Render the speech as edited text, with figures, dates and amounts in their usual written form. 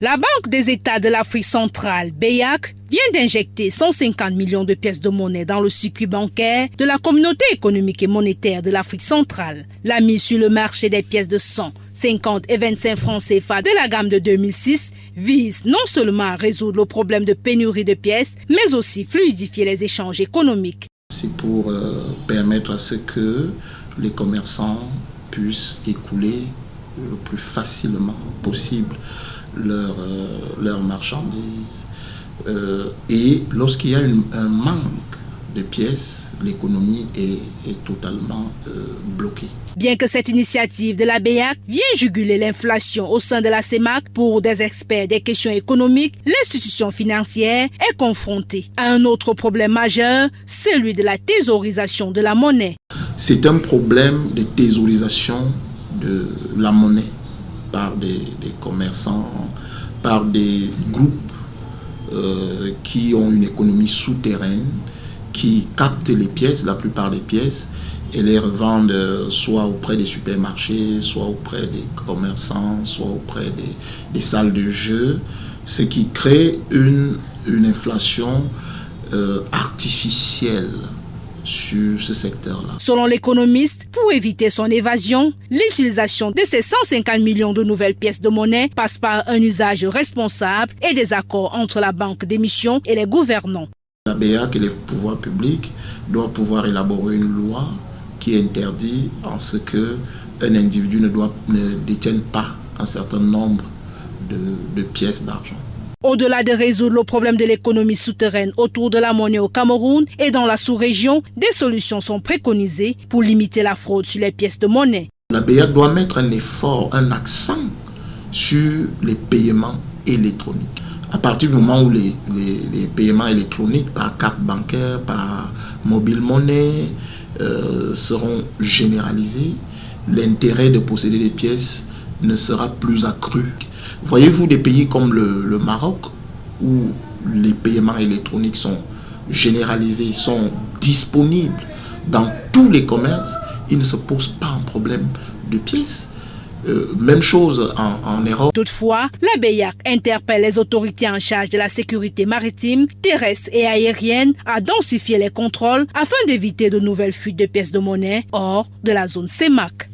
La Banque des États de l'Afrique centrale, BEAC, vient d'injecter 150 millions de pièces de monnaie dans le circuit bancaire de la Communauté économique et monétaire de l'Afrique centrale. La mise sur le marché des pièces de 100, 50 et 25 francs CFA de la gamme de 2006 vise non seulement à résoudre le problème de pénurie de pièces, mais aussi fluidifier les échanges économiques. C'est pour permettre à ce que les commerçants puissent écouler le plus facilement possible leurs marchandises. Et lorsqu'il y a un manque de pièces, l'économie est totalement bloquée. Bien que cette initiative de la BEAC vienne juguler l'inflation au sein de la CEMAC, pour des experts des questions économiques, l'institution financière est confrontée à un autre problème majeur, celui de la thésaurisation de la monnaie. C'est un problème de thésaurisation de la monnaie par des commerçants, par des groupes qui ont une économie souterraine, qui captent les pièces, la plupart des pièces, et les revendent soit auprès des supermarchés, soit auprès des commerçants, soit auprès des salles de jeu, ce qui crée une inflation artificielle sur ce secteur-là. Selon l'économiste, pour éviter son évasion, l'utilisation de ces 150 millions de nouvelles pièces de monnaie passe par un usage responsable et des accords entre la banque d'émission et les gouvernants. La BEAC et les pouvoirs publics doivent pouvoir élaborer une loi qui interdit en ce qu'un individu ne détienne pas un certain nombre de pièces d'argent. Au-delà de résoudre le problème de l'économie souterraine autour de la monnaie au Cameroun et dans la sous-région, des solutions sont préconisées pour limiter la fraude sur les pièces de monnaie. La BEAC doit mettre un effort, un accent sur les paiements électroniques. À partir du moment où les paiements électroniques par carte bancaire, par mobile money seront généralisés, l'intérêt de posséder des pièces ne sera plus accru. Voyez-vous des pays comme le Maroc, où les paiements électroniques sont généralisés, sont disponibles dans tous les commerces, il ne se pose pas un problème de pièces. Même chose en Europe. Toutefois, la BEAC interpelle les autorités en charge de la sécurité maritime, terrestre et aérienne à densifier les contrôles afin d'éviter de nouvelles fuites de pièces de monnaie hors de la zone CEMAC.